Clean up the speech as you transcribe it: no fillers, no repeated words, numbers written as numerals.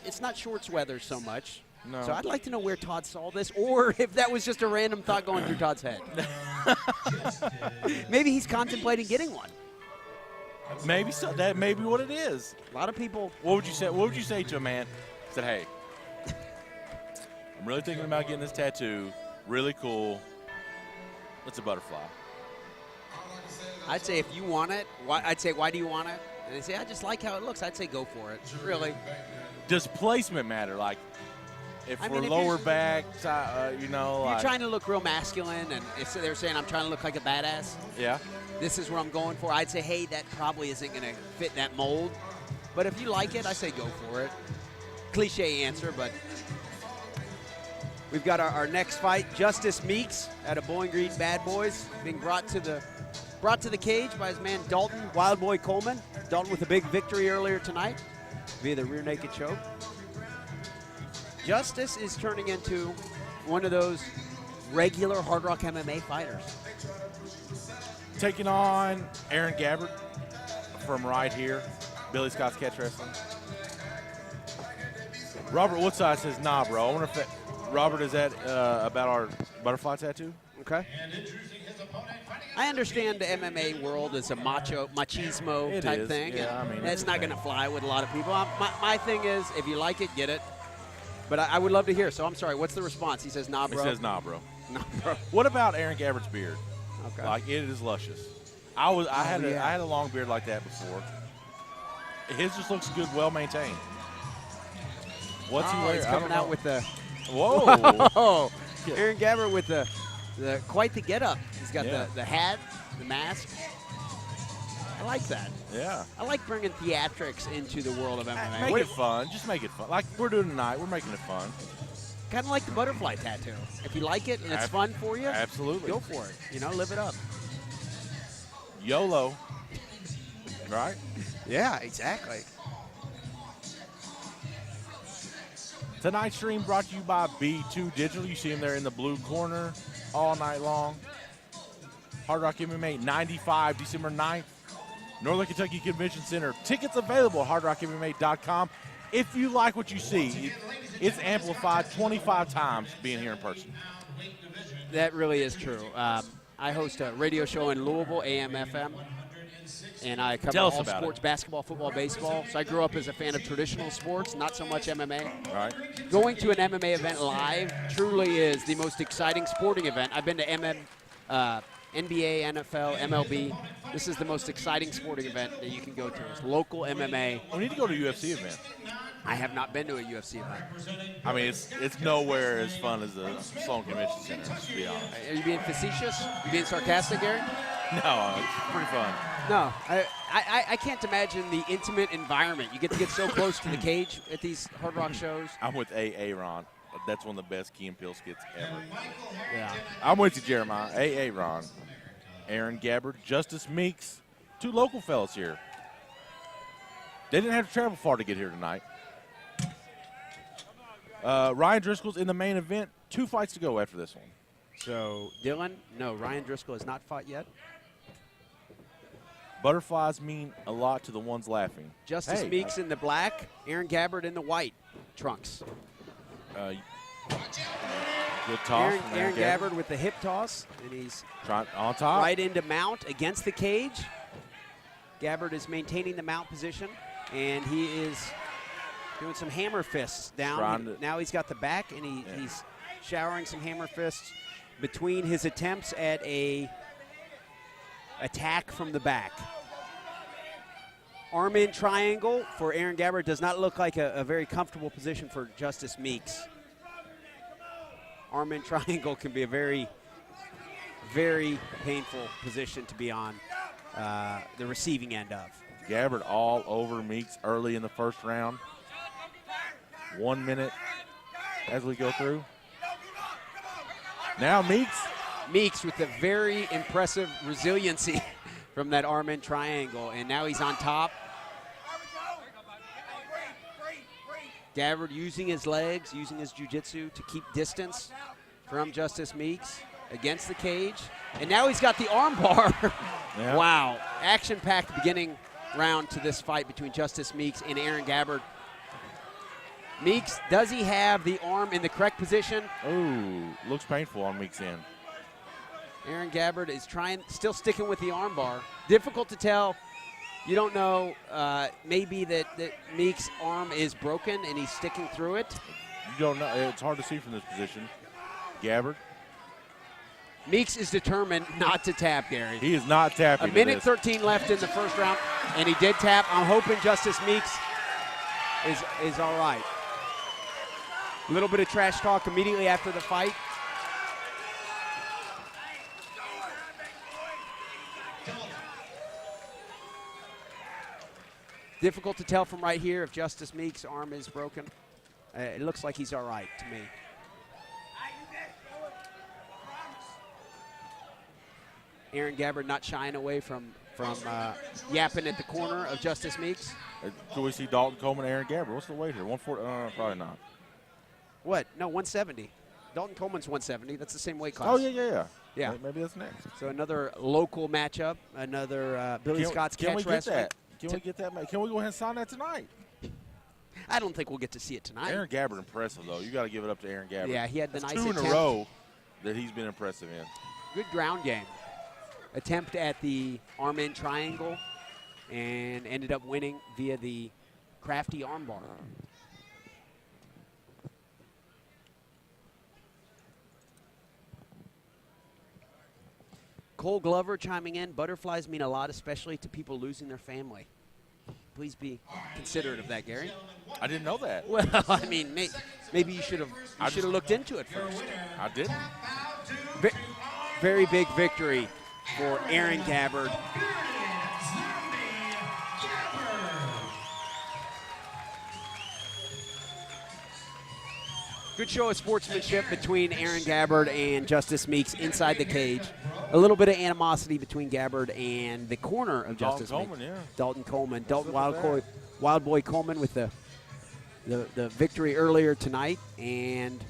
it's not shorts weather so much. No. So I'd like to know where Todd saw this, or if that was just a random thought going through Todd's head. Maybe he's contemplating getting one. Maybe so. That may be what it is. A lot of people. What would you say? What would you say to a man? Said, hey, I'm really thinking about getting this tattoo. Really cool. It's a butterfly. I'd say if you want it, I'd say, why do you want it? And they say, I just like how it looks. I'd say go for it. Really. Does placement matter? Like, if I we're mean, if lower you're- back, you know, You're like, trying to look real masculine, and if they're saying I'm trying to look like a badass, yeah. this is what I'm going for. I'd say, hey, that probably isn't going to fit that mold. But if you like it, I say go for it. Cliche answer, but we've got our next fight, Justice Meeks out of Bowling Green Bad Boys, being brought to the cage by his man Dalton Wild Boy Coleman. Dalton with a big victory earlier tonight via the rear naked choke. Justice is turning into one of those regular Hard Rock MMA fighters. Taking on Aaron Gabbard from right here, Billy Scott's Catch Wrestling. Robert Woodside says, nah, bro. I wonder if Robert, is that about our butterfly tattoo? Okay. I understand the MMA world is a machismo It type is. thing. Yeah, and I mean, that's it's not going to fly with a lot of people. My thing is, if you like it, get it. But I would love to hear. So I'm sorry. What's the response? He says, nah, bro. He says, nah, bro. Nah, bro. What about Aaron Gabbard's beard? Okay. Like, it is luscious. I had a long beard like that before. His just looks good, well maintained. What's he wearing? He's coming out with the. Whoa. Whoa. Aaron Gabbard with the quite the getup. He's got the hat, the mask. I like that. Yeah. I like bringing theatrics into the world of MMA. Make it fun. Just make it fun. Like we're doing tonight, we're making it fun. Kind of like the butterfly tattoo. If you like it and it's fun for you, absolutely, go for it. You know, live it up. YOLO. Right? Yeah, exactly. Tonight's stream brought to you by B2 Digital. You see him there in the blue corner all night long. Hard Rock MMA 95, December 9th. Northern Kentucky Convention Center. Tickets available at hardrockmma.com. If you like what you see, it's amplified 25 times being here in person. That really is true. I host a radio show in Louisville, AM/FM, and I cover all sports, basketball, football, baseball. So I grew up as a fan of traditional sports, not so much MMA. All right. Going to an MMA event live truly is the most exciting sporting event. I've been to NBA, NFL, MLB. This is the most exciting sporting event that you can go to. It's local MMA. We need to go to a UFC event. I have not been to a UFC event. I mean, it's nowhere as fun as the Sloan Convention Center, to be honest. Are you being facetious? You being sarcastic, Gary? No, it's pretty fun. No, I can't imagine the intimate environment. You get to get so close to the cage at these Hard Rock shows. I'm with A.A. Ron. That's one of the best Key and Peele skits ever. Yeah. I'm with you, Jeremiah. A.A. Ron. Aaron Gabbard, Justice Meeks, two local fellas here. They didn't have to travel far to get here tonight. Ryan Driscoll's in the main event. 2 fights to go after this one. So, Dylan, no, Ryan Driscoll has not fought yet. Butterflies mean a lot to the ones laughing. Justice Meeks in the black, Aaron Gabbard in the white trunks. Good toss. Aaron Gabbard with the hip toss, and he's trying on top. Right into mount against the cage. Gabbard is maintaining the mount position, and he is doing some hammer fists down. Now he's got the back, and he's showering some hammer fists between his attempts at a attack from the back. Arm in triangle for Aaron Gabbard does not look like a very comfortable position for Justice Meeks. Arm in triangle can be a very, very painful position to be on the receiving end of. Gabbard all over Meeks early in the first round. 1 minute as we go through. Now Meeks with a very impressive resiliency from that arm in triangle, and now he's on top. Gabbard using his legs, using his jiu-jitsu to keep distance from Justice Meeks against the cage. And now he's got the arm bar. Yeah. Wow. Action-packed beginning round to this fight between Justice Meeks and Aaron Gabbard. Meeks, does he have the arm in the correct position? Ooh, looks painful on Meeks' end. Aaron Gabbard is still sticking with the arm bar. Difficult to tell. You don't know, maybe that Meeks' arm is broken and he's sticking through it. You don't know. It's hard to see from this position. Gabbard. Meeks is determined not to tap, Gary. He is not tapping. A minute 13 left in the first round, and he did tap. I'm hoping Justice Meeks is all right. A little bit of trash talk immediately after the fight. Difficult to tell from right here if Justice Meeks' arm is broken. It looks like he's all right to me. Aaron Gabbard not shying away from yapping at the corner of Justice Meeks. Do we see Dalton Coleman, Aaron Gabbard? What's the weight here? 140? Probably not. What? No, 170. Dalton Coleman's 170. That's the same weight class. Oh, yeah. Yeah. Maybe that's next. So another local matchup, another Billy Scott's catch wrestling. Can we get that? Can we go ahead and sign that tonight? I don't think we'll get to see it tonight. Aaron Gabbard impressive, though. You got to give it up to Aaron Gabbard. Yeah, he had the nice 2 in attempt. a row that he's been impressive in. Good ground game. Attempt at the arm-in triangle and ended up winning via the crafty armbar. Cole Glover chiming in. Butterflies mean a lot, especially to people losing their family. Please be considerate of that, Gary. I didn't know that. Well, I mean, maybe you should have looked into it first. I didn't. Very big victory for Aaron Gabbard. Good show of sportsmanship between Aaron Gabbard and Justice Meeks inside the cage. A little bit of animosity between Gabbard and the corner of Justice Meeks. Dalton Coleman. Dalton Wild Boy Coleman with the victory earlier tonight, and